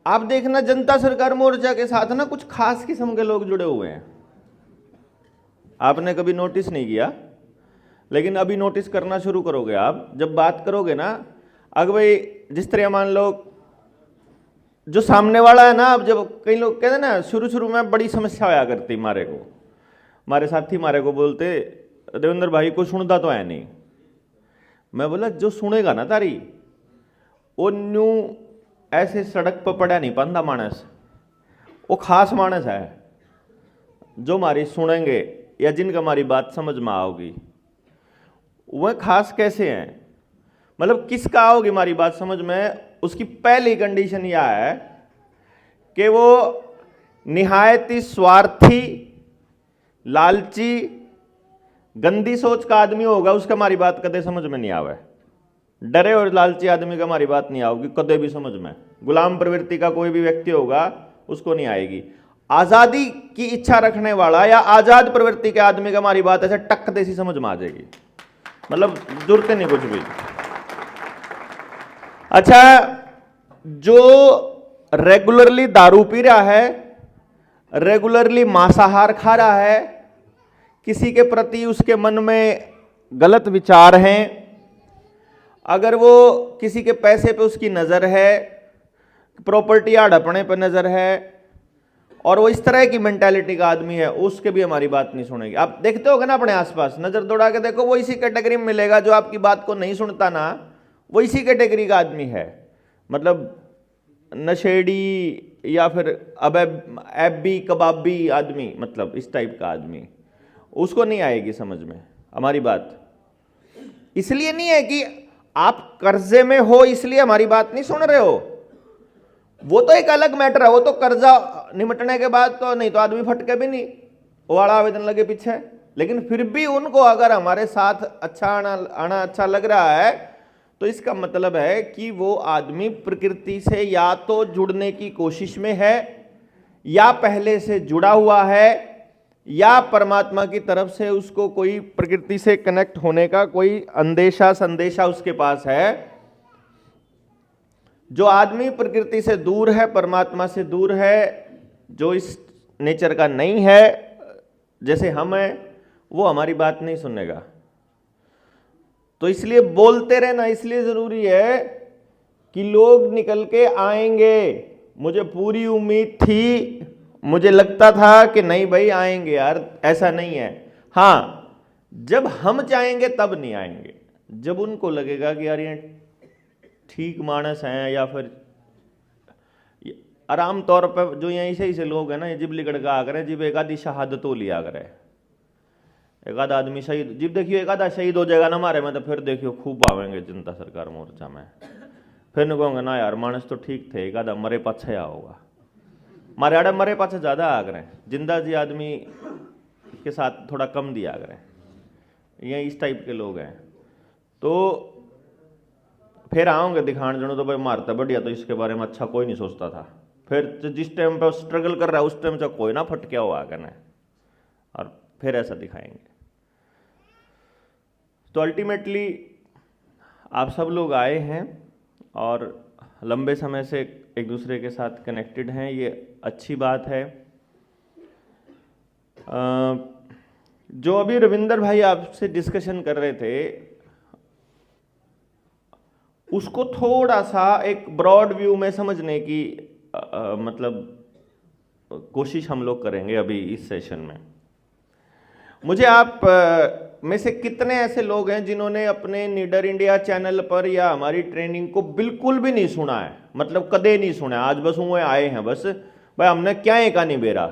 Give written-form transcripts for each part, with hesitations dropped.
आप देखना जनता सरकार मोर्चा के साथ ना कुछ खास किस्म के लोग जुड़े हुए हैं। आपने कभी नोटिस नहीं किया, लेकिन अभी नोटिस करना शुरू करोगे आप जब बात करोगे ना। अगर भाई जिस तरह मान लो जो सामने वाला है ना, अब जब कई लोग कहते ना शुरू शुरू में बड़ी समस्या होया करती मारे साथी मारे को बोलते देवेंद्र भाई को सुनता तो है नहीं। मैं बोला जो सुनेगा ना तारी वो न्यू ऐसे सड़क पर पड़ा नहीं पाता मानस, वो खास मानस है जो हमारी सुनेंगे या जिनका हमारी बात समझ में आओगी। वह खास कैसे हैं, मतलब किसका आओगी हमारी बात समझ में, उसकी पहली कंडीशन यह है कि वो निहायत ही स्वार्थी, लालची, गंदी सोच का आदमी होगा, उसका हमारी बात कदे समझ में नहीं आवे। डरे और लालची आदमी का हमारी बात नहीं आओगी कदे भी समझ में। गुलाम प्रवृत्ति का कोई भी व्यक्ति होगा उसको नहीं आएगी। आजादी की इच्छा रखने वाला या आजाद प्रवृत्ति के आदमी का हमारी बात ऐसे टक देसी समझ में आ जाएगी, मतलब जुड़ते नहीं कुछ भी। अच्छा, जो रेगुलरली दारू पी रहा है, रेगुलरली मांसाहार खा रहा है, किसी के प्रति उसके मन में गलत विचार हैं, अगर वो किसी के पैसे पे उसकी नजर है, प्रॉपर्टी हड़पने पे नजर है, और वो इस तरह की मेंटालिटी का आदमी है, उसके भी हमारी बात नहीं सुनेगी। आप देखते होगे ना अपने आसपास, नजर दौड़ा के देखो, वो इसी कैटेगरी में मिलेगा। जो आपकी बात को नहीं सुनता ना, वो इसी कैटेगरी का आदमी है, मतलब नशेड़ी या फिर एबी कबाबी आदमी, मतलब इस टाइप का आदमी, उसको नहीं आएगी समझ में हमारी बात। इसलिए नहीं है कि आप कर्जे में हो इसलिए हमारी बात नहीं सुन रहे हो, वो तो एक अलग मैटर है। वो तो कर्जा निमटने के बाद तो नहीं तो आदमी फटके भी नहीं, वो वाला आवेदन लगे पीछे। लेकिन फिर भी उनको अगर हमारे साथ अच्छा आना अच्छा लग रहा है तो इसका मतलब है कि वो आदमी प्रकृति से या तो जुड़ने की कोशिश में है, या पहले से जुड़ा हुआ है, या परमात्मा की तरफ से उसको कोई प्रकृति से कनेक्ट होने का कोई संदेशा उसके पास है। जो आदमी प्रकृति से दूर है, परमात्मा से दूर है, जो इस नेचर का नहीं है जैसे हम हैं, वो हमारी बात नहीं सुनेगा। तो इसलिए बोलते रहना इसलिए जरूरी है कि लोग निकल के आएंगे। मुझे पूरी उम्मीद थी, मुझे लगता था कि नहीं भाई आएंगे यार, ऐसा नहीं है। हाँ, जब हम चाहेंगे तब नहीं आएंगे, जब उनको लगेगा कि यार ये ठीक मानस हैं, या फिर आराम तौर पर जो यहीं से लोग हैं ना, ये जिब लिकड़ का आ करे, जिब एक आधी शहादत हो लिया करे, एक आधा आदमी शहीद, जिब देखियो एक आधा शहीद हो जाएगा ना हमारे में, तो फिर देखियो खूब आवेंगे जनता सरकार मोर्चा में। फिर नहीं कहूँगा ना यार मानस तो ठीक थे, एक आधा मरे पाछे आ होगा, मारे आड़े मरे पाछे ज़्यादा आ करें, जिंदा जी आदमी के साथ थोड़ा कम दिया करें। ये इस टाइप के लोग हैं। तो फिर आओगे दिखाने जनो तो भाई मारता बढ़िया, तो इसके बारे में अच्छा कोई नहीं सोचता था। फिर जिस टाइम पे स्ट्रगल कर रहा है उस टाइम से कोई ना फटकिया हुआ करना, और फिर ऐसा दिखाएंगे। तो अल्टीमेटली आप सब लोग आए हैं और लंबे समय से एक दूसरे के साथ कनेक्टेड हैं, ये अच्छी बात है। जो अभी रविंदर भाई आपसे डिस्कशन कर रहे थे, उसको थोड़ा सा एक ब्रॉड व्यू में समझने की मतलब कोशिश हम लोग करेंगे अभी इस सेशन में। मुझे आप में से कितने ऐसे लोग हैं जिन्होंने अपने नीडर इंडिया चैनल पर या हमारी ट्रेनिंग को बिल्कुल भी नहीं सुना है, मतलब कदे नहीं सुना, आज बस हुए आए हैं, बस भाई हमने क्या एक नहीं बेरा,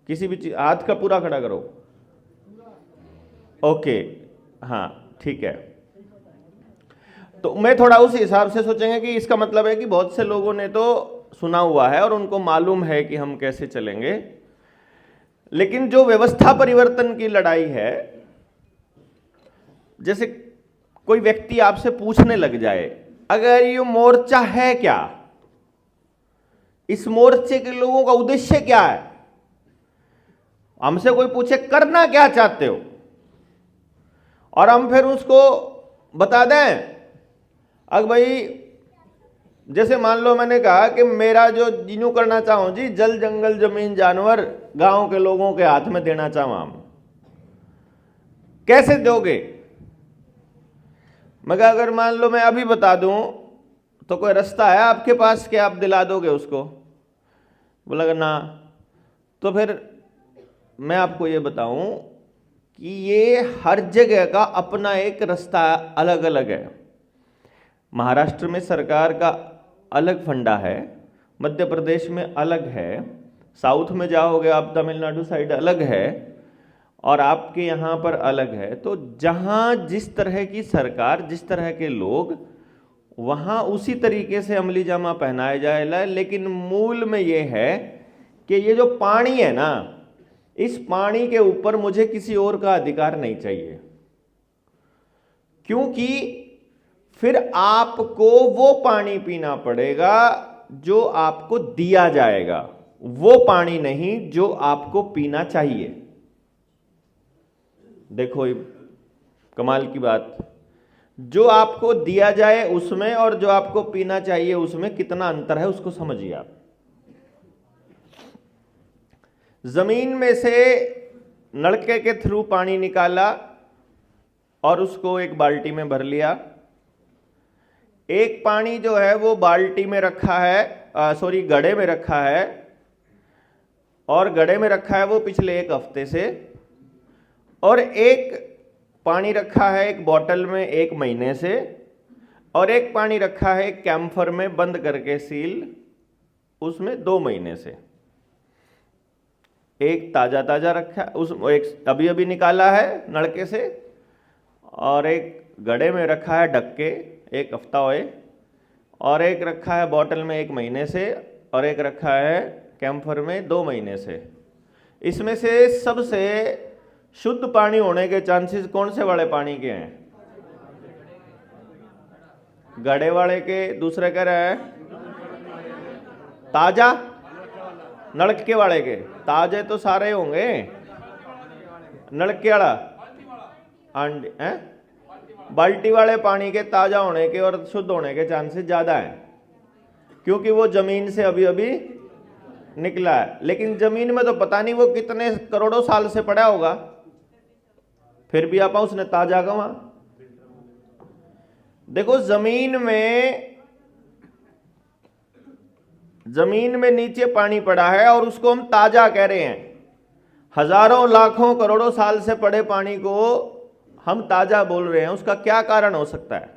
किसी भी चीज, हाथ का पूरा खड़ा करो। ओके, हाँ ठीक है। तो मैं थोड़ा उस हिसाब से सोचेंगे कि इसका मतलब है कि बहुत से लोगों ने तो सुना हुआ है और उनको मालूम है कि हम कैसे चलेंगे, लेकिन जो व्यवस्था परिवर्तन की लड़ाई है, जैसे कोई व्यक्ति आपसे पूछने लग जाए अगर ये मोर्चा है क्या, इस मोर्चे के लोगों का उद्देश्य क्या है, हमसे कोई पूछे करना क्या चाहते हो, और हम फिर उसको बता दें अगर भाई जैसे मान लो मैंने कहा कि मेरा जो जिन्हों करना चाहूं जी, जल जंगल जमीन जानवर गांव के लोगों के हाथ में देना चाहूं, हम कैसे दोगे? मगर अगर मान लो मैं अभी बता दूं तो कोई रास्ता है आपके पास कि आप दिला दोगे उसको? बोला ना। तो फिर मैं आपको ये बताऊं कि ये हर जगह का अपना एक रास्ता अलग अलग है। महाराष्ट्र में सरकार का अलग फंडा है, मध्य प्रदेश में अलग है, साउथ में जाओगे आप तमिलनाडु साइड अलग है, और आपके यहाँ पर अलग है। तो जहाँ जिस तरह की सरकार, जिस तरह के लोग, वहाँ उसी तरीके से अमली जामा पहनाया जाए। लेकिन मूल में ये है कि ये जो पानी है ना, इस पानी के ऊपर मुझे किसी और का अधिकार नहीं चाहिए, क्योंकि फिर आपको वो पानी पीना पड़ेगा जो आपको दिया जाएगा, वो पानी नहीं जो आपको पीना चाहिए। देखो ये कमाल की बात, जो आपको दिया जाए उसमें और जो आपको पीना चाहिए उसमें कितना अंतर है, उसको समझिए आप। जमीन में से नलके के थ्रू पानी निकाला और उसको एक बाल्टी में भर लिया। एक पानी जो है वो बाल्टी में रखा है, घड़े में रखा है, और घड़े में रखा है वो पिछले एक हफ्ते से, और एक पानी रखा है एक बोतल में 1 महीने से, और एक पानी रखा है एक कैम्फर में बंद करके सील, उसमें 2 महीने से। एक ताजा ताजा रखा है, उस एक अभी अभी निकाला है नलके से, और एक घड़े में रखा है ढक के 1 हफ्ता हुए, और एक रखा है बोतल में 1 महीने से, और एक रखा है कैम्फर में 2 महीने से। इसमें से सबसे शुद्ध पानी होने के चांसेस कौन से वाले पानी के हैं? घड़े वाले के। दूसरे कह रहे हैं ताजा, नलके वाले के। ताजे तो सारे होंगे, नलके वाला अंडे हैं, बाल्टी वाले पानी के ताजा होने के और शुद्ध होने के चांसेस ज्यादा हैं, क्योंकि वो जमीन से अभी अभी निकला है। लेकिन जमीन में तो पता नहीं वो कितने करोड़ों साल से पड़ा होगा, फिर भी आप उसने ताजा कहा। देखो जमीन में नीचे पानी पड़ा है और उसको हम ताजा कह रहे हैं। हजारों लाखों करोड़ों साल से पड़े पानी को हम ताजा बोल रहे हैं, उसका क्या कारण हो सकता है?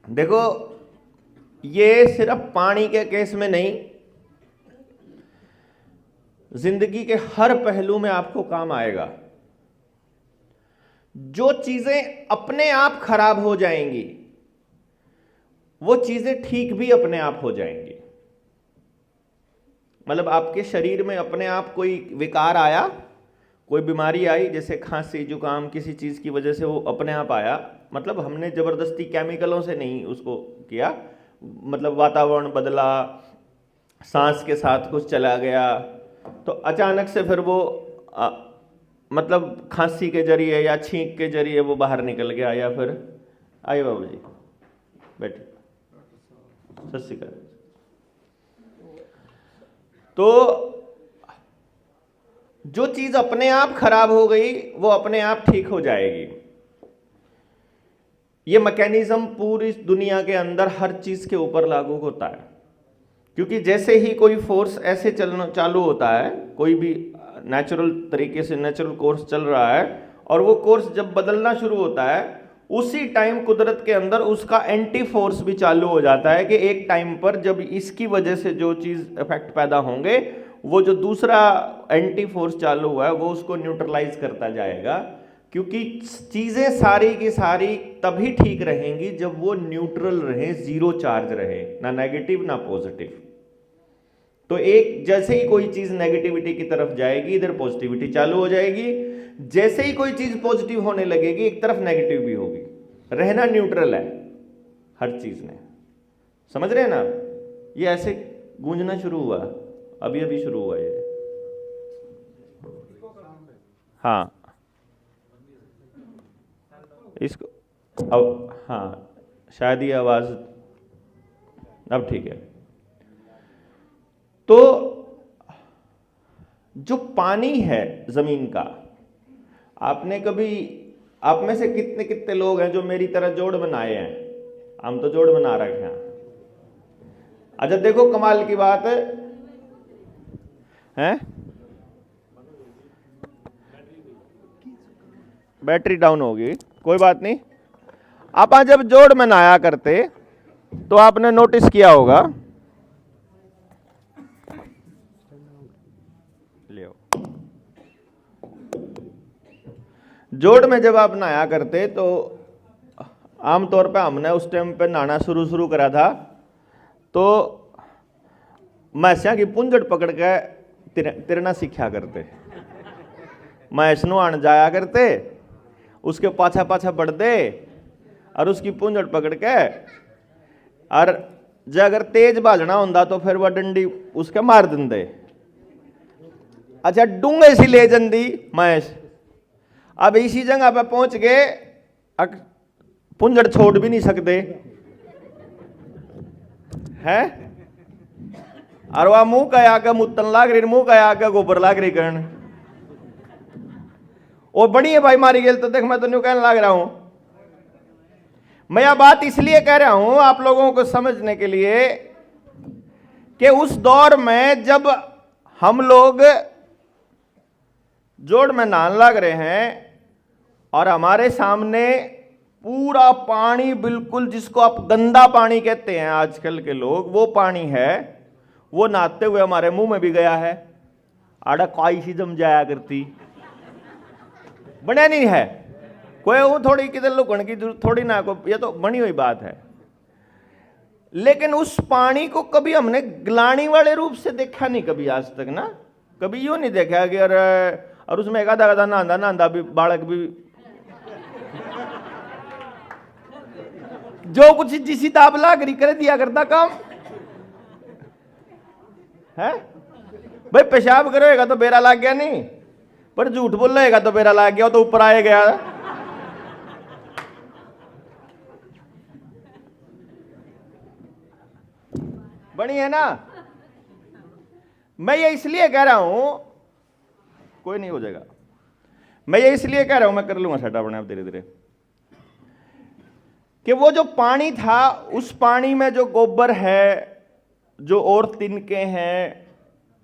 देखो ये सिर्फ पानी के केस में नहीं, जिंदगी के हर पहलू में आपको काम आएगा। जो चीजें अपने आप खराब हो जाएंगी वो चीजें ठीक भी अपने आप हो जाएंगी। मतलब आपके शरीर में अपने आप कोई विकार आया, कोई बीमारी आई, जैसे खांसी जुकाम, किसी चीज की वजह से वो अपने आप आया, मतलब हमने जबरदस्ती केमिकलों से नहीं उसको किया, मतलब वातावरण बदला, सांस के साथ कुछ चला गया, तो अचानक से फिर वो मतलब खांसी के जरिए या छींक के जरिए वो बाहर निकल गया, या फिर आइए बाबू जी बैठे, सत श्री अकाल। तो जो चीज अपने आप खराब हो गई वो अपने आप ठीक हो जाएगी। ये मैकेनिज्म पूरी दुनिया के अंदर हर चीज के ऊपर लागू होता है, क्योंकि जैसे ही कोई फोर्स ऐसे चलना चालू होता है, कोई भी नेचुरल तरीके से नेचुरल कोर्स चल रहा है, और वो कोर्स जब बदलना शुरू होता है उसी टाइम कुदरत के अंदर उसका एंटी फोर्स भी चालू हो जाता है कि एक टाइम पर जब इसकी वजह से जो चीज इफेक्ट पैदा होंगे, वो जो दूसरा एंटी फोर्स चालू हुआ है वो उसको न्यूट्रलाइज करता जाएगा। क्योंकि चीजें सारी की सारी तभी ठीक रहेंगी जब वो न्यूट्रल रहे, जीरो चार्ज रहे, ना नेगेटिव ना पॉजिटिव। तो एक जैसे ही कोई चीज नेगेटिविटी की तरफ जाएगी इधर पॉजिटिविटी चालू हो जाएगी, जैसे ही कोई चीज पॉजिटिव होने लगेगी एक तरफ नेगेटिव भी होगी। रहना न्यूट्रल है हर चीज में, समझ रहे हैं ना? ये ऐसे गूंजना शुरू हुआ, अभी अभी शुरू हुआ ये। हाँ इसको अब, हाँ शायद ये आवाज अब ठीक है। तो जो पानी है जमीन का, आपने कभी, आप में से कितने कितने लोग हैं जो मेरी तरह जोड़ बनाए हैं? हम तो जोड़ बना रखे हैं। अच्छा देखो कमाल की बात है, बैटरी डाउन होगी, कोई बात नहीं। आप जब जोड़ बनाया करते तो आपने नोटिस किया होगा, ले जोड़ में जब आप नहाया करते तो आमतौर पे हमने उस टाइम पे नहाना शुरू करा था तो मैस्या की पुंजड़ पकड़ के तिरना सीखा करते। मैस नुआन जाया करते, उसके पाछा पाछा बढ़ दे और उसकी पुंजड़ पकड़ के, और जो अगर तेज बाजना होंदा तो फिर वह डंडी उसके मार देंदे। अच्छा डूंगे सी ले जंदी मैस। अब इसी जगह पे पहुंच गए, पुंजड़ छोड़ भी नहीं सकते हैं, और वह मुंह का आगे मुत्तन लाग रही, मुंह का आगे गोबर लाग रही करण, और बड़ी है भाई मारी गेल तो देख मैं तो न्यू कहने लग रहा हूं। मैं यह बात इसलिए कह रहा हूं आप लोगों को समझने के लिए कि उस दौर में जब हम लोग जोड़ में नहाने लग रहे हैं और हमारे सामने पूरा पानी, बिल्कुल जिसको आप गंदा पानी कहते हैं आजकल के लोग, वो पानी है, वो नहाते हुए हमारे मुंह में भी गया है। आड़ा काई सी जम जाया करती, बने नहीं है कोई, वो थोड़ी किधर लुकण की थोड़ी ना, को ये तो बनी हुई बात है। लेकिन उस पानी को कभी हमने ग्लानी वाले रूप से देखा नहीं कभी आज तक ना, कभी यूं नहीं देखा कि और उसमें एक आधा आधा नहांदा भी बालक भी जो कुछ जिसी ताप लाग कर दिया करता काम है। भाई पेशाब करेगा तो बेरा लाग गया नहीं, पर झूठ बोलेगा तो बेरा लाग गया, तो ऊपर आए गया। बनी है ना। मैं ये इसलिए कह रहा हूं, कोई नहीं हो जाएगा, मैं ये इसलिए कह रहा हूं, मैं कर लूंगा सेट अपने आप धीरे धीरे, कि वो जो पानी था उस पानी में जो गोबर है, जो और तिनके हैं,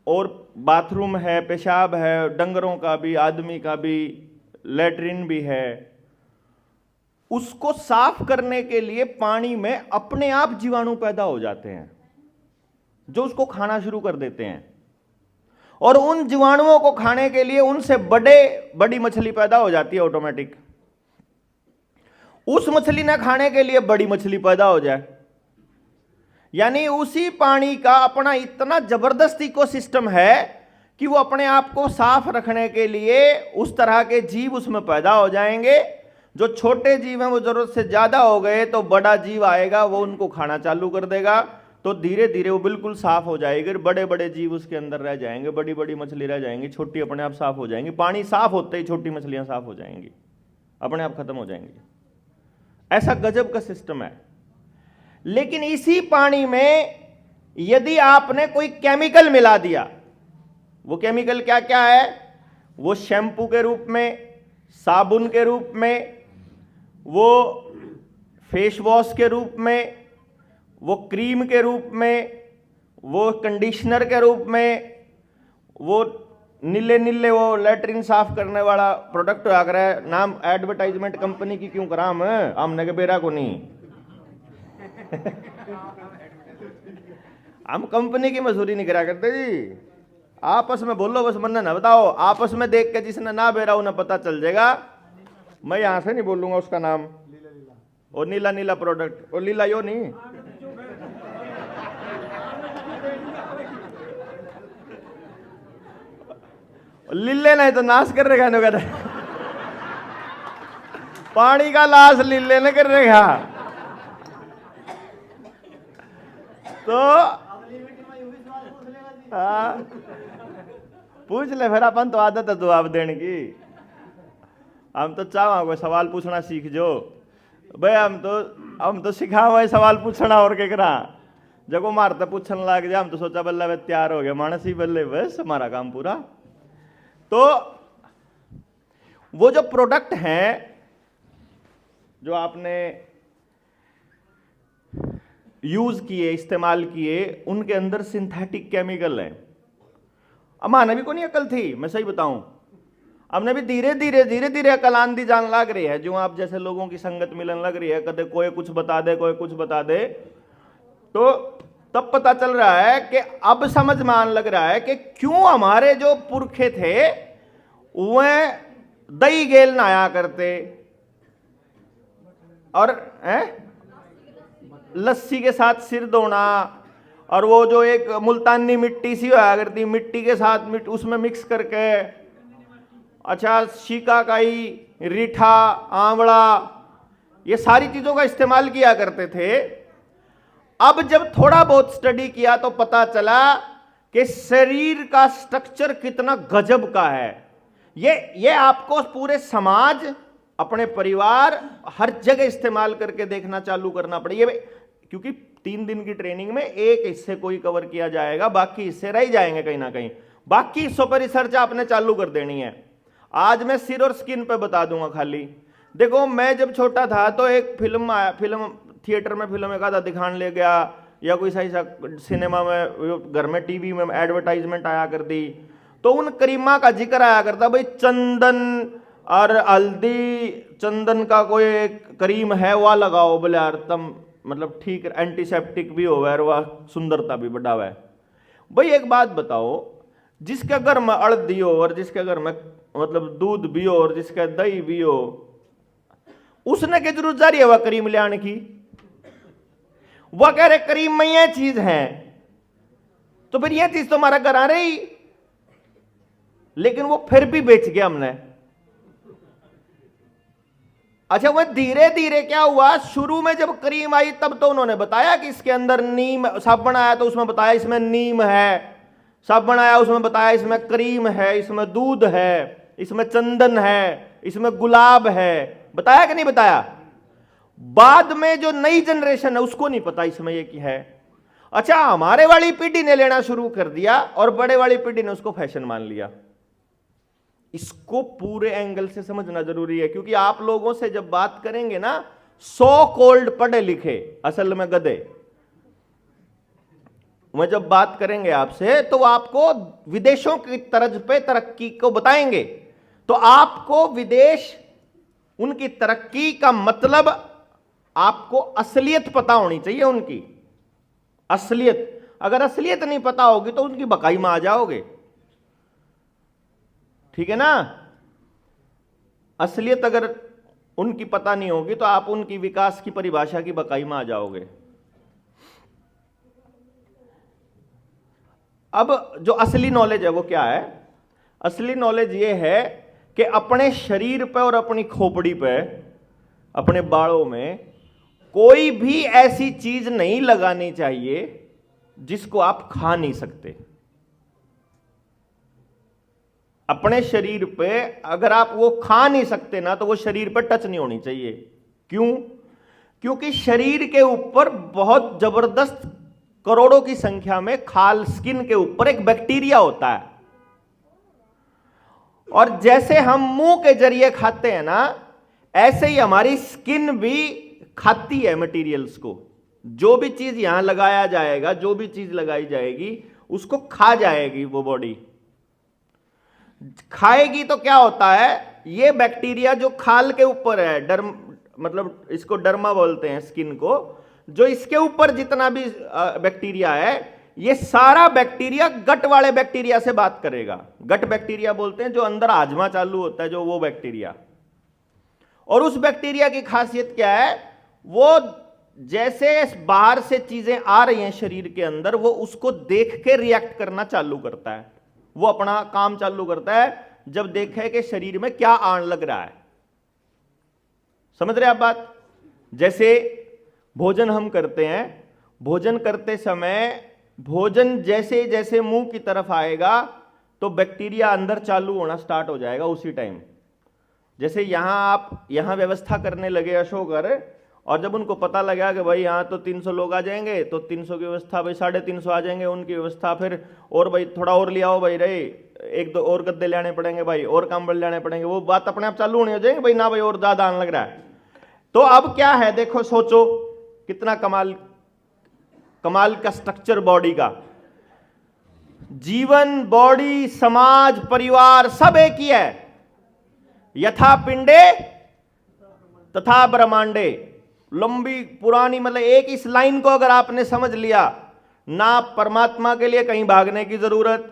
और बाथरूम है, पेशाब है, डंगरों का भी, आदमी का भी, लेटरिन भी है, उसको साफ करने के लिए पानी में अपने आप जीवाणु पैदा हो जाते हैं जो उसको खाना शुरू कर देते हैं, और उन जीवाणुओं को खाने के लिए उनसे बड़ी मछली पैदा हो जाती है ऑटोमेटिक। उस मछली ने खाने के लिए बड़ी मछली पैदा हो जाए, यानी उसी पानी का अपना इतना जबरदस्त इकोसिस्टम है कि वो अपने आप को साफ रखने के लिए उस तरह के जीव उसमें पैदा हो जाएंगे। जो छोटे जीव हैं वो जरूरत से ज्यादा हो गए तो बड़ा जीव आएगा, वो उनको खाना चालू कर देगा, तो धीरे धीरे वो बिल्कुल साफ हो जाएगी। बड़े बड़े जीव उसके अंदर रह जाएंगे, बड़ी बड़ी मछली रह जाएंगी, छोटी अपने आप साफ हो जाएंगी। पानी साफ होते ही छोटी मछलियां साफ हो जाएंगी, अपने आप खत्म हो जाएंगी। ऐसा गजब का सिस्टम है। लेकिन इसी पानी में यदि आपने कोई केमिकल मिला दिया, वो केमिकल क्या क्या है? वो शैम्पू के रूप में, साबुन के रूप में, वो फेस वॉश के रूप में, वो क्रीम के रूप में, वो कंडीशनर के रूप में, वो नीले नीले वो लेटरिन साफ करने वाला प्रोडक्ट आ रहा है। नाम एडवर्टाइजमेंट कंपनी की क्यों करा हमने के बेरा को नहीं हम कंपनी की मजदूरी नहीं करा करते जी। आपस में बोलो, बस मन ना बताओ, आपस में देख के जिसने ना बेरा उन्हें पता चल जाएगा। मैं यहां से नहीं बोलूंगा उसका नाम, और नीला नीला प्रोडक्ट, और लीला यो नहीं, लीले नहीं तो नाश कर रेगा नो कहते पानी का लाश लीले ने कर रेगा। तो पूछ ले फिर, अपन तो आदत है जवाब देने की। हम तो चाहो कोई सवाल पूछना सीख जो भाई, हम तो सिखा भाई सवाल पूछना और क्या करा। जब वो मारते पूछने लग जाए हम तो सोचा बल्ला वे तैयार हो गया मानस ही बल्ले, बस हमारा काम पूरा। तो वो जो प्रोडक्ट हैं जो आपने यूज किए, इस्तेमाल किए, उनके अंदर सिंथेटिक केमिकल है। अब मानवी को नहीं अकल थी, मैं सही बताऊं, हमने भी धीरे धीरे अकल आंधी जान लग रही है। जो आप जैसे लोगों की संगत मिलन लग रही है, कदे कोई कुछ बता दे, कोई कुछ बता दे, तो तब पता चल रहा है कि अब समझ में आने लग रहा है कि क्यों हमारे जो पुरखे थे वह दही गेल नहाया करते और लस्सी के साथ सिर धोना, और वो जो एक मुल्तानी मिट्टी सी हुआ करती, मिट्टी के साथ उसमें मिक्स करके, अच्छा शिकाकाई, रीठा, आंवला, ये सारी चीजों का इस्तेमाल किया करते थे। अब जब थोड़ा बहुत स्टडी किया तो पता चला कि शरीर का स्ट्रक्चर कितना गजब का है। ये आपको पूरे समाज, अपने परिवार, हर जगह इस्तेमाल करके देखना चालू करना पड़ेगा। क्योंकि 3 दिन की ट्रेनिंग में एक हिस्से को ही कवर किया जाएगा, बाकी हिस्से रह जाएंगे कहीं ना कहीं। बाकी हिस्सों पर रिसर्च आपने चालू कर देनी है। आज मैं सिर और स्किन पे बता दूंगा खाली। देखो, मैं जब छोटा था तो एक फिल्म थिएटर में फिल्म एक आधा दिखाने ले गया, या कोई सही सा सिनेमा में, घर में टीवी में एडवर्टाइजमेंट आया कर दी, तो उन करीमा का जिक्र आया करता, भाई चंदन और हल्दी, चंदन का कोई एक करीम है वह लगाओ बोले यार, तम मतलब ठीक एंटीसेप्टिक भी हो और वह सुंदरता भी बढ़ावा है। भाई एक बात बताओ, जिसके घर में हल्दी हो और जिसके घर में मतलब दूध भी हो और जिसका दही भी हो, उसने क्या जरूरत जा रही है वह करीम ले आने की? वह कह रहे करीम में यह चीज है, तो फिर यह चीज तो हमारा घर आ रही, लेकिन वो फिर भी बेच गया हमने। अच्छा, वह धीरे धीरे क्या हुआ, शुरू में जब करीम आई तब तो उन्होंने बताया कि इसके अंदर नीम, साबुन आया तो उसमें बताया इसमें नीम है, साबुन आया उसमें बताया इसमें करीम है, इसमें दूध है, इसमें चंदन है, इसमें गुलाब है, बताया कि नहीं बताया? बाद में जो नई जनरेशन है उसको नहीं पता इसमें ये क्या है। अच्छा, हमारे वाली पीढ़ी ने लेना शुरू कर दिया और बड़े वाली पीढ़ी ने उसको फैशन मान लिया। इसको पूरे एंगल से समझना जरूरी है, क्योंकि आप लोगों से जब बात करेंगे ना, सो कॉल्ड पढ़े लिखे, असल में गधे, वह जब बात करेंगे आपसे तो आपको विदेशों की तर्ज पे तरक्की को बताएंगे। तो आपको विदेश, उनकी तरक्की का मतलब आपको असलियत पता होनी चाहिए, उनकी असलियत। अगर असलियत नहीं पता होगी तो उनकी बकाई में आ जाओगे, ठीक है ना? असलियत अगर उनकी पता नहीं होगी तो आप उनकी विकास की परिभाषा की बकाई में आ जाओगे। अब जो असली नॉलेज है वो क्या है? असली नॉलेज ये है कि अपने शरीर पे और अपनी खोपड़ी पे, अपने बालों में कोई भी ऐसी चीज नहीं लगानी चाहिए जिसको आप खा नहीं सकते। अपने शरीर पे अगर आप वो खा नहीं सकते ना, तो वो शरीर पर टच नहीं होनी चाहिए। क्यों? क्योंकि शरीर के ऊपर बहुत जबरदस्त करोड़ों की संख्या में खाल, स्किन के ऊपर एक बैक्टीरिया होता है, और जैसे हम मुंह के जरिए खाते हैं ना, ऐसे ही हमारी स्किन भी खाती है मटेरियल्स को। जो भी चीज यहां लगाया जाएगा, जो भी चीज लगाई जाएगी, उसको खा जाएगी वो बॉडी। खाएगी तो क्या होता है, ये बैक्टीरिया जो खाल के ऊपर है, डर्म, मतलब इसको डर्मा बोलते हैं स्किन को, जो इसके ऊपर जितना भी बैक्टीरिया है, ये सारा बैक्टीरिया गट वाले बैक्टीरिया से बात करेगा। गट बैक्टीरिया बोलते हैं जो अंदर हाजमा चालू होता है, जो वो बैक्टीरिया। और उस बैक्टीरिया की खासियत क्या है, वो जैसे बाहर से चीजें आ रही हैं शरीर के अंदर, वो उसको देख के रिएक्ट करना चालू करता है। वो अपना काम चालू करता है जब देखे कि शरीर में क्या आने लग रहा है। समझ रहे आप बात? जैसे भोजन हम करते हैं, भोजन करते समय भोजन जैसे जैसे मुंह की तरफ आएगा तो बैक्टीरिया अंदर चालू होना स्टार्ट हो जाएगा उसी टाइम। जैसे यहां आप यहां व्यवस्था करने लगे अशोकर, और जब उनको पता लगा कि भाई यहाँ तो 300 लोग आ जाएंगे, तो 300 की व्यवस्था भाई 350 आ जाएंगे उनकी व्यवस्था, फिर और भाई थोड़ा और ले आओ भाई रे, एक दो और गद्दे लाने पड़ेंगे भाई, और कंबल लाने पड़ेंगे, वो बात अपने आप चालू होनी हो जाएगी भाई, ना भाई और ज्यादा आने लग रहा है। तो अब क्या है, देखो सोचो कितना कमाल का स्ट्रक्चर बॉडी का, जीवन, बॉडी, समाज, परिवार सब एक ही है। यथा पिंडे तथा ब्रह्मांडे, लंबी पुरानी, मतलब एक इस लाइन को अगर आपने समझ लिया, ना परमात्मा के लिए कहीं भागने की जरूरत,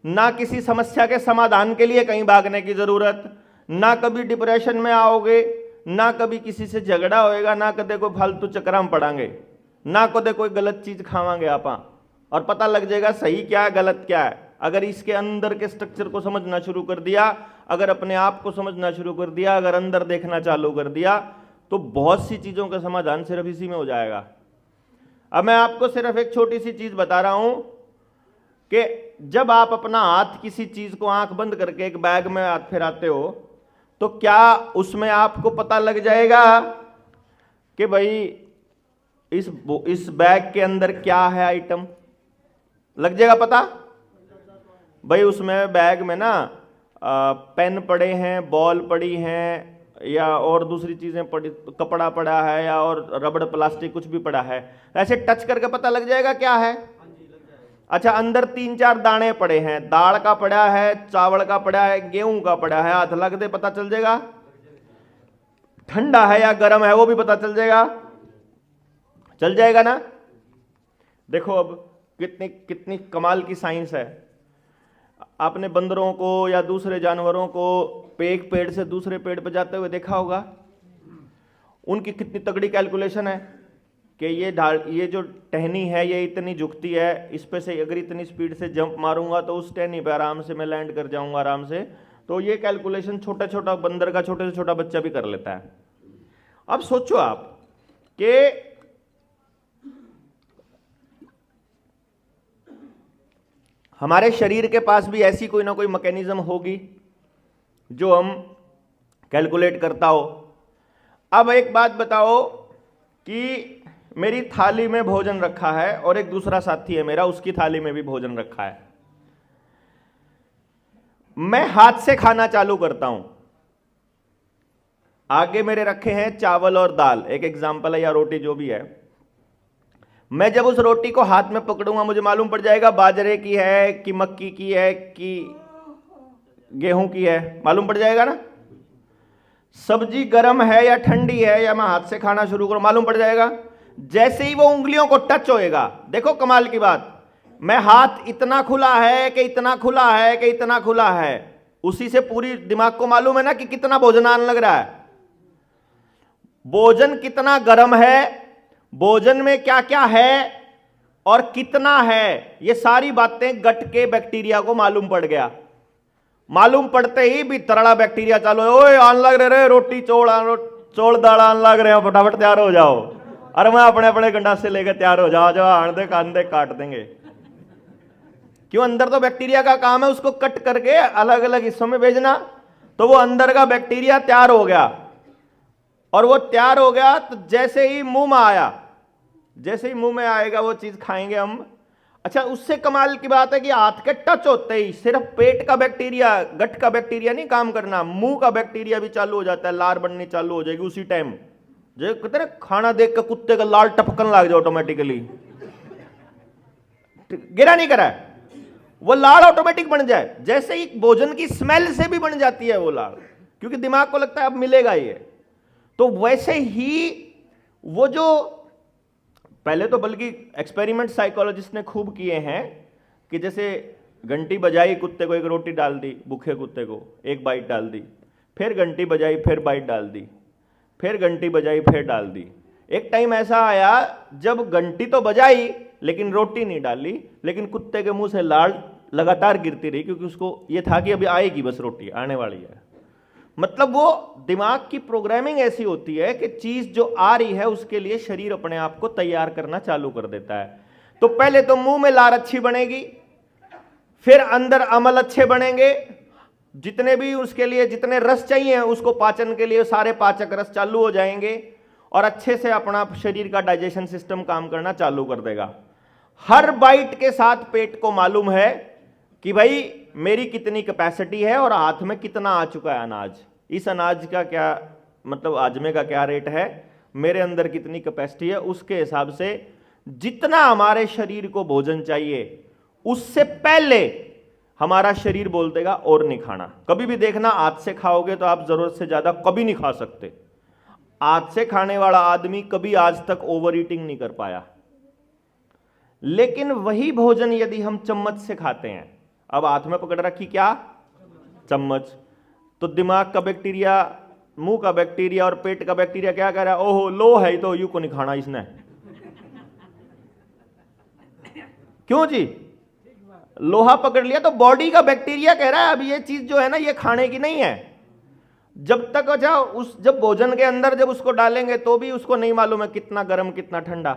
ना किसी समस्या के समाधान के लिए कहीं भागने की जरूरत, ना कभी डिप्रेशन में आओगे, ना कभी किसी से झगड़ा होएगा, ना कदे कोई फालतू चक्कर में पड़ांगे, ना कदे कोई गलत चीज खावांगे आप, और पता लग जाएगा सही क्या है गलत क्या है। अगर इसके अंदर के स्ट्रक्चर को समझना शुरू कर दिया, अगर अपने आप को समझना शुरू कर दिया, अगर अंदर देखना चालू कर दिया, तो बहुत सी चीजों का समाधान सिर्फ इसी में हो जाएगा। अब मैं आपको सिर्फ एक छोटी सी चीज बता रहा हूं कि जब आप अपना हाथ किसी चीज को आंख बंद करके एक बैग में हाथ फिराते हो, तो क्या उसमें आपको पता लग जाएगा कि भाई इस बैग के अंदर क्या है आइटम? लग जाएगा पता? भाई उसमें बैग में ना पेन पड़े हैं, बॉल पड़ी हैं, या और दूसरी चीजें पड़ी, कपड़ा पड़ा है, या और रबड़ प्लास्टिक कुछ भी पड़ा है, ऐसे टच करके पता लग जाएगा क्या है। अच्छा, अंदर 3-4 दाने पड़े हैं, दाल का पड़ा है, चावल का पड़ा है, गेहूं का पड़ा है, हाथ लग दे पता चल जाएगा। ठंडा है या गर्म है वो भी पता चल जाएगा, चल जाएगा ना। देखो अब कितनी कमाल की साइंस है। आपने बंदरों को या दूसरे जानवरों को एक पेड़ से दूसरे पेड़ पर जाते हुए देखा होगा, उनकी कितनी तगड़ी कैलकुलेशन है कि ये जो टहनी है ये इतनी झुकती है, इस पे से अगर इतनी स्पीड से जंप मारूंगा तो उस टहनी पे आराम से मैं लैंड कर जाऊंगा आराम से। तो ये कैलकुलेशन छोटा छोटा बंदर का छोटे से छोटा बच्चा भी कर लेता है। अब सोचो आप कि हमारे शरीर के पास भी ऐसी कोई ना कोई मैकेनिज्म होगी जो हम कैलकुलेट करता हो। अब एक बात बताओ कि मेरी थाली में भोजन रखा है और एक दूसरा साथी है मेरा, उसकी थाली में भी भोजन रखा है। मैं हाथ से खाना चालू करता हूं, आगे मेरे रखे हैं चावल और दाल, एक एग्जाम्पल है, या रोटी जो भी है। मैं जब उस रोटी को हाथ में पकड़ूंगा मुझे मालूम पड़ जाएगा बाजरे की है कि मक्की की है कि गेहूं की है, मालूम पड़ जाएगा ना। सब्जी गर्म है या ठंडी है, या मैं हाथ से खाना शुरू करूं मालूम पड़ जाएगा। जैसे ही वो उंगलियों को टच होएगा, देखो कमाल की बात, मैं हाथ इतना खुला है कि इतना खुला है कि इतना खुला है, उसी से पूरी दिमाग को मालूम है ना कि कितना भोजन आने लग रहा है, भोजन कितना गर्म है, भोजन में क्या क्या है और कितना है, ये सारी बातें गट के बैक्टीरिया को मालूम पड़ गया। मालूम पड़ते ही भी तरड़ा बैक्टीरिया चालू है, ओए आन लग रहे रोटी चौड़ दाल आन लग रहे हो, फटाफट तैयार हो जाओ, अरे मैं अपने अपने गंडासे लेकर तैयार हो जाओ, आन दे कांदे काट देंगे। क्यों? अंदर तो बैक्टीरिया का काम है उसको कट करके अलग अलग हिस्सों में भेजना। तो वो अंदर का बैक्टीरिया तैयार हो गया, और वो तैयार हो गया तो जैसे ही मुंह में आया, जैसे ही मुंह में आएगा वो चीज खाएंगे हम। अच्छा, उससे कमाल की बात है कि हाथ के टच होते ही सिर्फ पेट का बैक्टीरिया, गट का बैक्टीरिया नहीं काम करना, मुंह का बैक्टीरिया भी चालू हो जाता है, लार बननी चालू हो जाएगी उसी टाइम। जो कहते हैं खाना देख के कुत्ते का लाल टपकन लग जाए ऑटोमेटिकली, गिरा नहीं करा है, वो लाल ऑटोमेटिक बन जाए। जैसे ही भोजन की स्मेल से भी बन जाती है वो लाल, क्योंकि दिमाग को लगता है अब मिलेगा ये। तो वैसे ही वो जो पहले तो बल्कि एक्सपेरिमेंट साइकोलॉजिस्ट ने खूब किए हैं कि जैसे घंटी बजाई, कुत्ते को एक रोटी डाल दी, भूखे कुत्ते को एक बाइट डाल दी, फिर घंटी बजाई, फिर बाइट डाल दी, फिर घंटी बजाई, फिर डाल दी। एक टाइम ऐसा आया जब घंटी तो बजाई लेकिन रोटी नहीं डाली, लेकिन कुत्ते के मुंह से लाल लगातार गिरती रही, क्योंकि उसको यह था कि अभी आएगी बस रोटी, आने वाली है। मतलब वो दिमाग की प्रोग्रामिंग ऐसी होती है कि चीज जो आ रही है उसके लिए शरीर अपने आप को तैयार करना चालू कर देता है। तो पहले तो मुंह में लार अच्छी बनेगी, फिर अंदर अमल अच्छे बनेंगे, जितने भी उसके लिए जितने रस चाहिए उसको पाचन के लिए सारे पाचक रस चालू हो जाएंगे और अच्छे से अपना शरीर का डाइजेशन सिस्टम काम करना चालू कर देगा। हर बाइट के साथ पेट को मालूम है कि भाई मेरी कितनी कैपेसिटी है और हाथ में कितना आ चुका है अनाज, इस अनाज का क्या मतलब आजमे का क्या रेट है, मेरे अंदर कितनी कैपेसिटी है, उसके हिसाब से जितना हमारे शरीर को भोजन चाहिए उससे पहले हमारा शरीर बोल देगा और नहीं खाना। कभी भी देखना हाथ से खाओगे तो आप जरूरत से ज्यादा कभी नहीं खा सकते। हाथ से खाने वाला आदमी कभी आज तक ओवर ईटिंग नहीं कर पाया। लेकिन वही भोजन यदि हम चम्मच से खाते हैं, अब हाथ में पकड़ रखी क्या चम्मच, तो दिमाग का बैक्टीरिया, मुंह का बैक्टीरिया और पेट का बैक्टीरिया क्या कह रहा है, ओहो लो है तो यू को नहीं खाना इसने। क्यों जी, लोहा पकड़ लिया तो बॉडी का बैक्टीरिया कह रहा है अब ये चीज जो है ना ये खाने की नहीं है। जब तक जाओ जब भोजन के अंदर जब उसको डालेंगे तो भी उसको नहीं मालूम है कितना गर्म कितना ठंडा,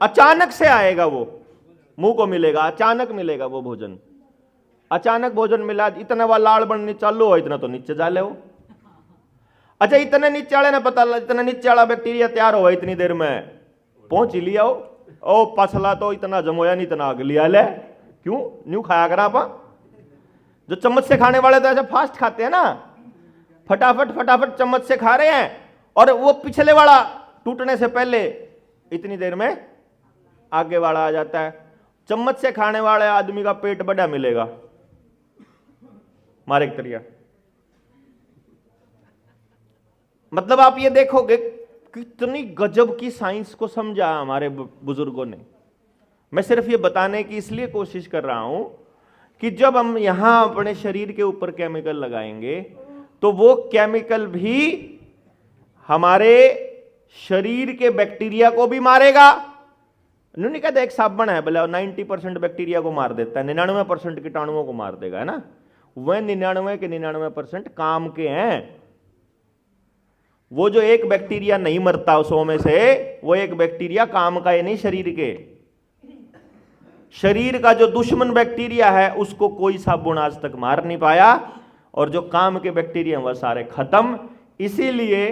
अचानक से आएगा वो मुंह को मिलेगा, अचानक मिलेगा वो भोजन, अचानक भोजन मिला, इतना वह लाड़ बनने चालू हो इतना तो नीचे जा ले वो। अच्छा इतने नीचे वाले ने पता, इतना नीचे वाला बैक्टीरिया तैयार हुआ इतनी देर में पहुंच ही लिया हो, ओ पसला तो इतना जमोया नहीं इतना आग लिया ले, क्यों न्यू खाया करा आप। जो चम्मच से खाने वाले तो ऐसे फास्ट खाते हैं ना, फटाफट फटाफट चम्मच से खा रहे हैं और वो पिछले वाला टूटने से पहले इतनी देर में आगे वाला आ जाता है। चम्मच से खाने वाले आदमी का पेट बड़ा मिलेगा मारे तरिया। मतलब आप ये देखोगे कितनी गजब की साइंस को समझा हमारे बुजुर्गों ने। मैं सिर्फ ये बताने की इसलिए कोशिश कर रहा हूं कि जब हम यहां अपने शरीर के ऊपर केमिकल लगाएंगे तो वो केमिकल भी हमारे शरीर के बैक्टीरिया को भी मारेगा। उन्होंने कहा एक साबुन है बोले 90% बैक्टीरिया को मार देता है, 99% कीटाणुओं को मार देगा, है ना। वह 99 के 99% काम के हैं। वो जो एक बैक्टीरिया नहीं मरता 100 में से, वो एक बैक्टीरिया काम का ही नहीं, शरीर के, शरीर का जो दुश्मन बैक्टीरिया है उसको कोई साबुन आज तक मार नहीं पाया, और जो काम के बैक्टीरिया वह सारे खत्म। इसीलिए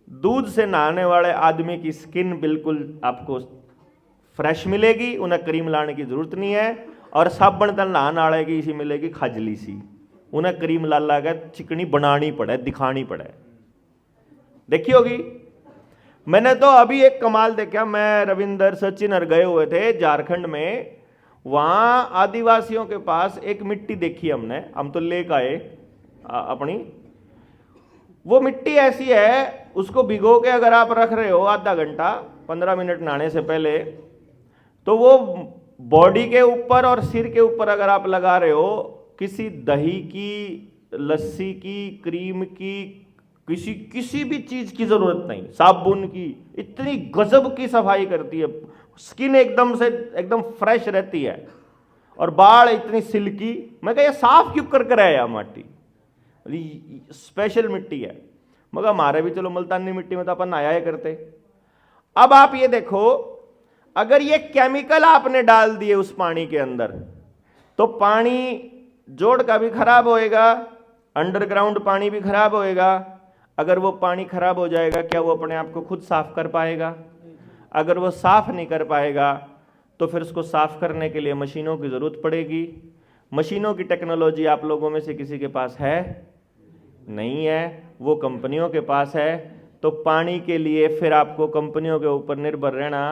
दूध से नहाने वाले आदमी की स्किन बिल्कुल आपको फ्रेश मिलेगी, उन्हें क्रीम लाने की जरूरत नहीं है। और साबुन तल नहाने वाले की इसी मिलेगी खजली सी, उन्हें क्रीम ला ला के चिकनी बनानी पड़े, दिखानी पड़े। देखी होगी, मैंने तो अभी एक कमाल देखा, मैं रविंदर सचिन और गए हुए थे झारखंड में, वहां आदिवासियों के पास एक मिट्टी देखी हमने, हम तो लेकर आए अपनी। वो मिट्टी ऐसी है, उसको भिगो के अगर आप रख रहे हो आधा घंटा 15 मिनट नहाने से पहले, तो वो बॉडी के ऊपर और सिर के ऊपर अगर आप लगा रहे हो, किसी दही की, लस्सी की, क्रीम की, किसी भी चीज की जरूरत नहीं, साबुन की, इतनी गजब की सफाई करती है। स्किन एकदम से एकदम फ्रेश रहती है और बाल इतनी सिल्की। मैं कहा ये साफ क्यों कर कर आया माटी, स्पेशल मिट्टी है। मगर हमारे भी चलो मुल्तानी मिट्टी में तो अपन नहाया करते। अब आप ये देखो, अगर ये केमिकल आपने डाल दिए उस पानी के अंदर, तो पानी जोड़ का भी खराब होएगा, अंडरग्राउंड पानी भी खराब होएगा। अगर वो पानी खराब हो जाएगा, क्या वो अपने आप को खुद साफ कर पाएगा? अगर वो साफ नहीं कर पाएगा तो फिर उसको साफ करने के लिए मशीनों की जरूरत पड़ेगी। मशीनों की टेक्नोलॉजी आप लोगों में से किसी के पास है? नहीं है, वो कंपनियों के पास है। तो पानी के लिए फिर आपको कंपनियों के ऊपर निर्भर रहना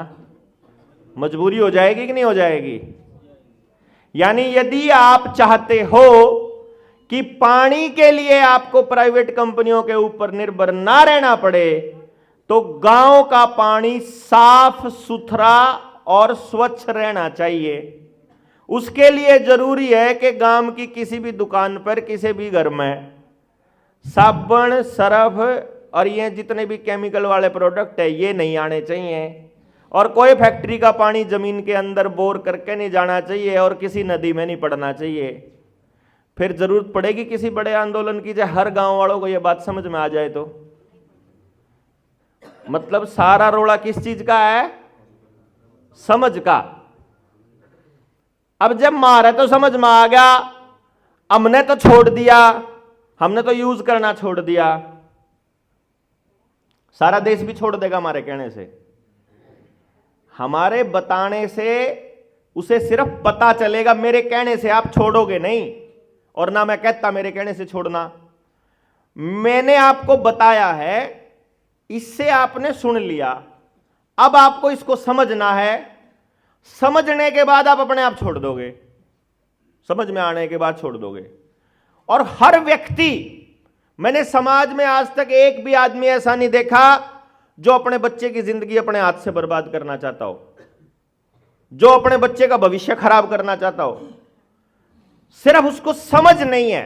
मजबूरी हो जाएगी कि नहीं हो जाएगी? यानी यदि आप चाहते हो कि पानी के लिए आपको प्राइवेट कंपनियों के ऊपर निर्भर ना रहना पड़े, तो गांव का पानी साफ सुथरा और स्वच्छ रहना चाहिए। उसके लिए जरूरी है कि गांव की किसी भी दुकान पर, किसी भी घर में साबुन, सर्फ और ये जितने भी केमिकल वाले प्रोडक्ट है ये नहीं आने चाहिए। और कोई फैक्ट्री का पानी जमीन के अंदर बोर करके नहीं जाना चाहिए और किसी नदी में नहीं पड़ना चाहिए। फिर जरूरत पड़ेगी किसी बड़े आंदोलन की, जब हर गांव वालों को यह बात समझ में आ जाए तो। मतलब सारा रोड़ा किस चीज का है? समझ का। अब जब मारा तो समझ में आ गया, हमने तो छोड़ दिया, हमने तो यूज करना छोड़ दिया। सारा देश भी छोड़ देगा हमारे कहने से, हमारे बताने से उसे सिर्फ पता चलेगा, मेरे कहने से आप छोड़ोगे नहीं, और ना मैं कहता मेरे कहने से छोड़ना। मैंने आपको बताया है, इससे आपने सुन लिया, अब आपको इसको समझना है। समझने के बाद आप अपने आप छोड़ दोगे, समझ में आने के बाद छोड़ दोगे। और हर व्यक्ति, मैंने समाज में आज तक एक भी आदमी ऐसा नहीं देखा जो अपने बच्चे की जिंदगी अपने हाथ से बर्बाद करना चाहता हो, जो अपने बच्चे का भविष्य खराब करना चाहता हो। सिर्फ उसको समझ नहीं है।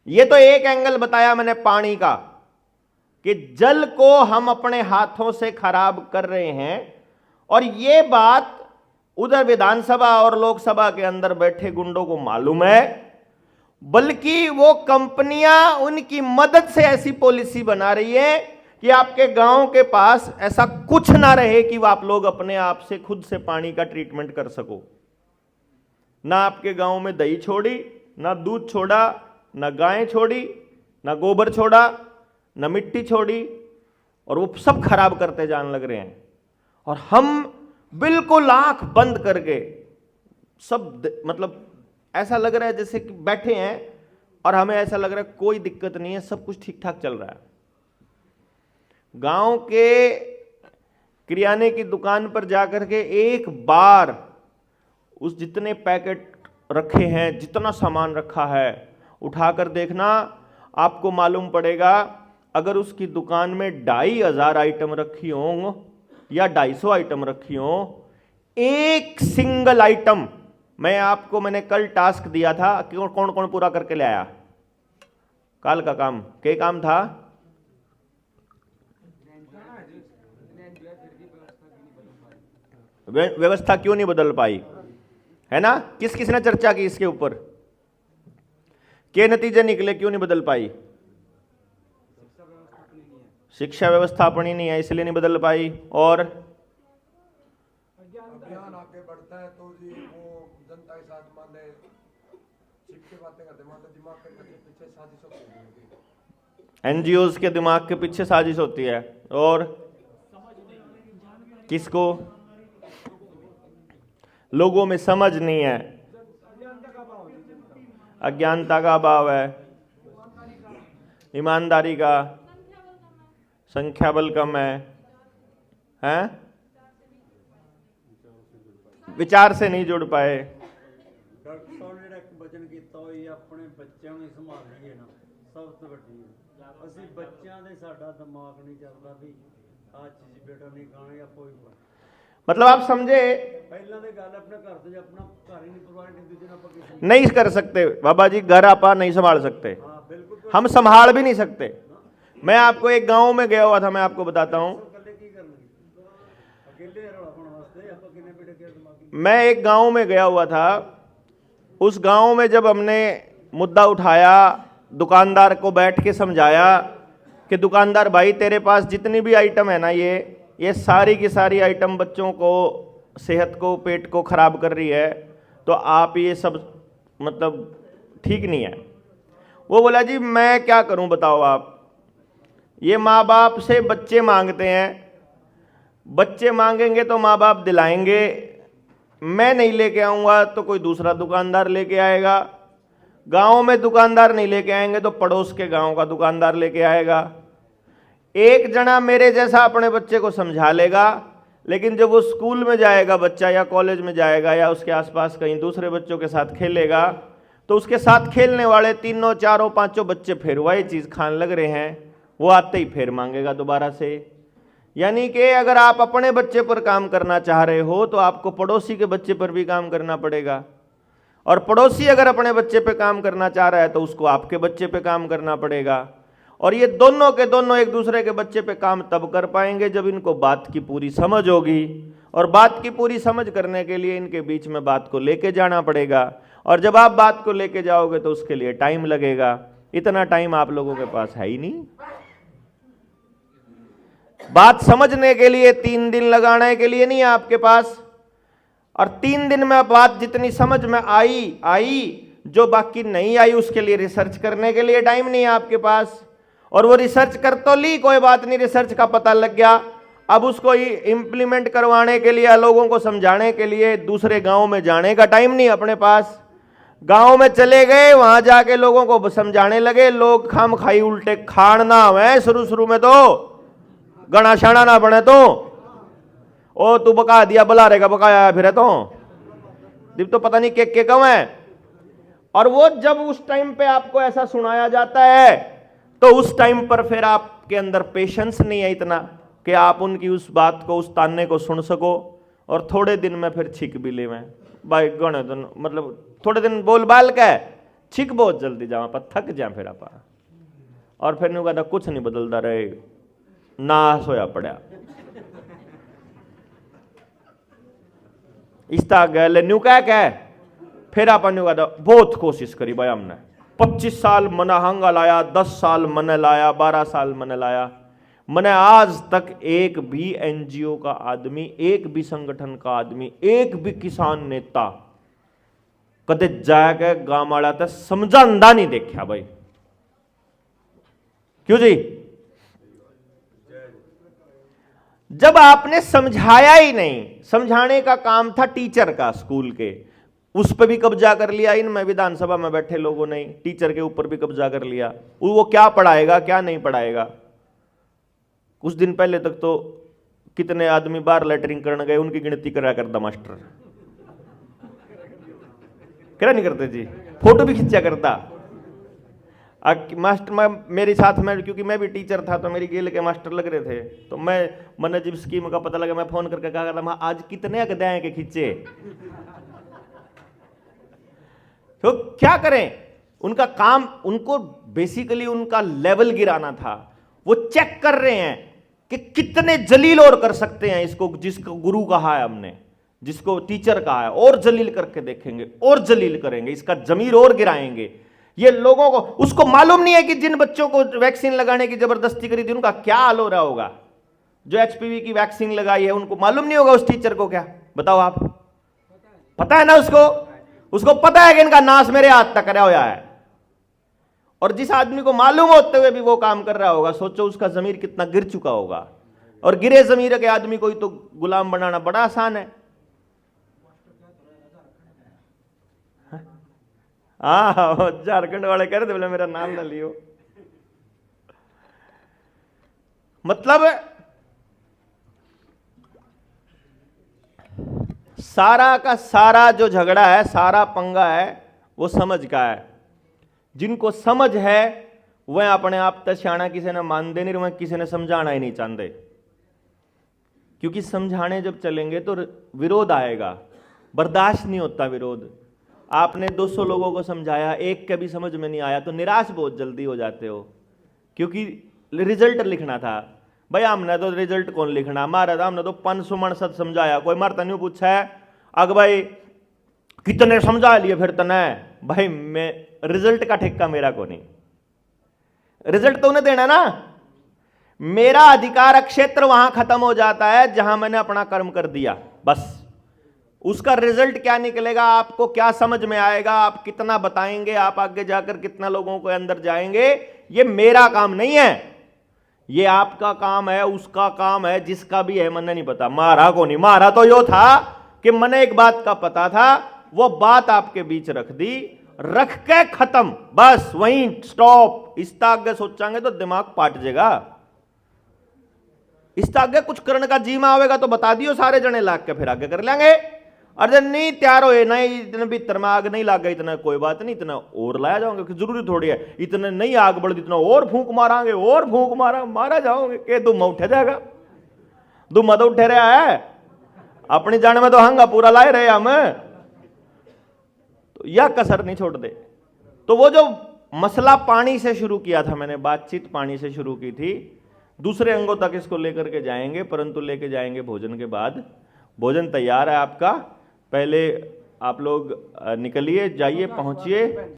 यह तो एक एंगल बताया मैंने पानी का, कि जल को हम अपने हाथों से खराब कर रहे हैं, और यह बात उधर विधानसभा और लोकसभा के अंदर बैठे गुंडों को मालूम है, बल्कि वो कंपनियां उनकी मदद से ऐसी पॉलिसी बना रही है कि आपके गांव के पास ऐसा कुछ ना रहे कि आप लोग अपने आप से खुद से पानी का ट्रीटमेंट कर सको। ना आपके गांव में दही छोड़ी, ना दूध छोड़ा, ना गायें छोड़ी, ना गोबर छोड़ा, ना मिट्टी छोड़ी, और वो सब खराब करते जाने लग रहे हैं। और हम बिल्कुल आंख बंद करके सब, मतलब ऐसा लग रहा है जैसे कि बैठे हैं और हमें ऐसा लग रहा है कोई दिक्कत नहीं है, सब कुछ ठीक ठाक चल रहा है। गांव के किराने की दुकान पर जाकर के एक बार उस जितने पैकेट रखे हैं, जितना सामान रखा है, उठाकर देखना, आपको मालूम पड़ेगा अगर उसकी दुकान में 2500 आइटम रखी हों या 250 आइटम रखी हों, एक सिंगल आइटम, मैंने कल टास्क दिया था कि कौन कौन पूरा करके ले आया कल का काम, क्या काम था? व्यवस्था क्यों नहीं बदल पाई, है ना? किस किसने चर्चा की इसके ऊपर? के नतीजे निकले, क्यों नहीं बदल पाई? शिक्षा व्यवस्था अपनी नहीं है, इसलिए नहीं बदल पाई। और अभियान आगे बढ़ता है तो जी वो जनता के साथ माने छिपके बातें करते, माने दिमाग के पीछे साजिश होती है, एनजीओज के दिमाग के पीछे साजिश होती है। और किसको? लोगों में समझ नहीं है, अज्ञानता का अभाव है, ईमानदारी का, संख्या बल कम है, हैं? विचार से नहीं जुड़ पाए। डॉक्टर साहब ने एक वचन ਕੀਤਾ ਹੋਈ ਆਪਣੇ ਬੱਚਿਆਂ ਨੂੰ ਸੰਭਾਲਣਗੇ ਨਾ, ਸਭ ਤੋਂ ਵੱਡੀ ਅਸੀਂ ਬੱਚਿਆਂ ਦੇ ਸਾਡਾ ਦਿਮਾਗ नहीं ਚੱਲਦਾ भी ਆ चीज बेटा नहीं खाने या कोई मतलब आप समझे, ਪਹਿਲਾਂ ਦੇ ਗੱਲ ਆਪਣੇ ਘਰ ਤੇ अपना घर ही नहीं परवाह नहीं देना ਆਪਾਂ ਕਿਸੇ नहीं कर सकते बाबा जी, घर आपा नहीं संभाल सकते, हां बिल्कुल हम संभाल भी नहीं सकते। मैं आपको एक गांव में गया हुआ था, मैं आपको बताता हूं। अकेले की करनगे अकेले रहने वास्ते ਆਪਾਂ किन्ने बेटे के दिमाग मैं एक गांव में गया हुआ था। उस गांव में जब हमने मुद्दा उठाया, दुकानदार को बैठ के समझाया कि दुकानदार भाई, तेरे पास जितनी भी आइटम है ना, ये सारी की सारी आइटम बच्चों को, सेहत को, पेट को खराब कर रही है, तो आप ये सब मतलब ठीक नहीं है। वो बोला जी मैं क्या करूं बताओ आप, ये माँ बाप से बच्चे मांगते हैं, बच्चे मांगेंगे तो माँ बाप दिलाएंगे, मैं नहीं लेके आऊँगा तो कोई दूसरा दुकानदार लेके आएगा, गांव में दुकानदार नहीं लेके आएंगे तो पड़ोस के गांव का दुकानदार लेके आएगा। एक जना मेरे जैसा अपने बच्चे को समझा लेगा, लेकिन जब वो स्कूल में जाएगा बच्चा, या कॉलेज में जाएगा, या उसके आसपास कहीं दूसरे बच्चों के साथ खेलेगा, तो उसके साथ खेलने वाले 3, 4, 5 बच्चे फिर वही चीज़ खाने लग रहे हैं, वो आते ही फिर मांगेगा दोबारा से। यानी कि अगर आप अपने बच्चे पर काम करना चाह रहे हो तो आपको पड़ोसी के बच्चे पर भी काम करना पड़ेगा, और पड़ोसी अगर अपने बच्चे पे काम करना चाह रहा है तो उसको आपके बच्चे पे काम करना पड़ेगा। और ये दोनों के दोनों एक दूसरे के बच्चे पे काम तब कर पाएंगे जब इनको बात की पूरी समझ होगी, और बात की पूरी समझ करने के लिए इनके बीच में बात को लेके जाना पड़ेगा, और जब आप बात को लेके जाओगे तो उसके लिए टाइम लगेगा। इतना टाइम आप लोगों के पास है ही नहीं। बात समझने के लिए 3 दिन लगाने के लिए नहीं है आपके पास, और 3 दिन में बात जितनी समझ में आई जो बाकी नहीं आई उसके लिए रिसर्च करने के लिए टाइम नहीं है आपके पास। और वो रिसर्च कर तो ली, कोई बात नहीं, रिसर्च का पता लग गया, अब उसको इंप्लीमेंट करवाने के लिए, लोगों को समझाने के लिए दूसरे गांव में जाने का टाइम नहीं अपने पास। गांव में चले गए, वहां जाके लोगों को समझाने लगे, लोग खाम खाई उल्टे खान ना हुए शुरू में, तो गणा शाना ना बने, तो ओ तू बका दिया बला रहेगा, बकाया फिर तो दीप तो पता नहीं के कम है। और वो जब उस टाइम पे आपको ऐसा सुनाया जाता है तो उस टाइम पर फिर आपके अंदर पेशेंस नहीं है इतना कि आप उनकी उस बात को, उस ताने को सुन सको, और थोड़े दिन में फिर छिक भी ले में भाई गण दिन, मतलब थोड़े दिन बोल बाल के छिक बहुत जल्दी जावा पर थक जा फिर आप, और फिर नहीं कहता कुछ नहीं बदलता रहे, नाश होया पड़ा इसता गए न्यू कह फिर अपन कहता बहुत कोशिश करी भाई हमने 25 साल मना हंगा लाया, 10 साल मने लाया, 12 साल मने लाया, मैंने आज तक एक भी एनजीओ का आदमी, एक भी संगठन का आदमी, एक भी किसान नेता कदे जाके गांव वाला तो समझांदा नहीं देखा भाई। क्यों जी? जब आपने समझाया ही नहीं, समझाने का काम था टीचर का स्कूल के, उस पर भी कब्जा कर लिया इनमें विधानसभा में बैठे लोगों ने, टीचर के ऊपर भी कब्जा कर लिया। वो क्या पढ़ाएगा क्या नहीं पढ़ाएगा। कुछ दिन पहले तक तो कितने आदमी बाहर लेटरिंग करने गए उनकी गिनती करा करता मास्टर, क्या नहीं करते जी, फोटो भी खींचा करता मास्टर। मैं मेरे साथ में, क्योंकि मैं भी टीचर था तो मेरी गेल के मास्टर लग रहे थे, तो मैंने जब स्कीम का पता लगा मैं फोन करके कहा करता आज कितने अध्याय के खींचे। तो क्या करें, उनका काम, उनको बेसिकली उनका लेवल गिराना था। वो चेक कर रहे हैं कि कितने जलील और कर सकते हैं इसको, जिसको गुरु कहा है हमने, जिसको टीचर कहा है, और जलील करके देखेंगे, और जलील करेंगे, इसका जमीर और गिराएंगे। ये लोगों को, उसको मालूम नहीं है कि जिन बच्चों को वैक्सीन लगाने की जबरदस्ती करी थी उनका क्या हाल हो रहा होगा। जो एचपीवी की वैक्सीन लगाई है उनको मालूम नहीं होगा उस टीचर को क्या, बताओ आप। पता है ना उसको पता है कि इनका नाश मेरे हाथ तक करा हुआ है। और जिस आदमी को मालूम होते हुए भी वो काम कर रहा होगा, सोचो उसका जमीर कितना गिर चुका होगा। और गिरे जमीर के आदमी को ही तो गुलाम बनाना बड़ा आसान है। हाँ, झारखंड वाले कह रहे थे बोले मेरा नाम ना लियो। मतलब सारा का सारा जो झगड़ा है, सारा पंगा है, वो समझ का है। जिनको समझ है वह अपने आप तक सियाना किसी ने मानते नहीं, वह किसी ने समझाना ही नहीं चाहते। क्योंकि समझाने जब चलेंगे तो विरोध आएगा, बर्दाश्त नहीं होता विरोध। आपने 200 लोगों को समझाया, एक के भी समझ में नहीं आया तो निराश बहुत जल्दी हो जाते हो। क्योंकि रिजल्ट लिखना था भाई, हमने तो रिजल्ट कौन लिखना, हमारा था, हमने तो 500 मन सद समझाया। कोई मारता नहीं पूछा है अग भाई कितने समझा लिए फिर तने, भाई मैं रिजल्ट का ठेका मेरा को नहीं, रिजल्ट तो उन्हें देना ना। मेरा अधिकार क्षेत्र वहां खत्म हो जाता है जहां मैंने अपना कर्म कर दिया, बस। उसका रिजल्ट क्या निकलेगा, आपको क्या समझ में आएगा, आप कितना बताएंगे, आप आगे जाकर कितना लोगों के अंदर जाएंगे, ये मेरा काम नहीं है, ये आपका काम है, उसका काम है, जिसका भी है मैंने नहीं पता। मारा को नहीं, मारा तो यो था कि मैंने एक बात का पता था, वो बात आपके बीच रख दी, रख के खत्म, बस वहीं स्टॉप। इस आगे सोचांगे तो दिमाग पाट जाएगा। इस आगे कुछ करने का जीमा आवेगा तो बता दियो सारे जने लाग के, फिर आगे कर लेंगे। अरे नहीं तैयार हो, नहीं इतने भीतर में आग नहीं लाग गई, इतना कोई बात नहीं, इतना और लाया जाओगे, जरूरी थोड़ी है इतने नहीं आग बढ़, इतना और फूंक मारांगे, और फूंक मारा जाओगे के दुमा उठे जाएगा। दुमा तो उठे रहा है, अपनी जान में तो हंगा पूरा लाए रहे हम, तो यह कसर नहीं छोड़ दे। तो वो जो मसला पानी से शुरू किया था मैंने, बातचीत पानी से शुरू की थी, दूसरे अंगों तक इसको लेकर के जाएंगे, परंतु लेके जाएंगे भोजन के बाद। भोजन तैयार है आपका, पहले आप लोग निकलिए, जाइए, पहुंचिए।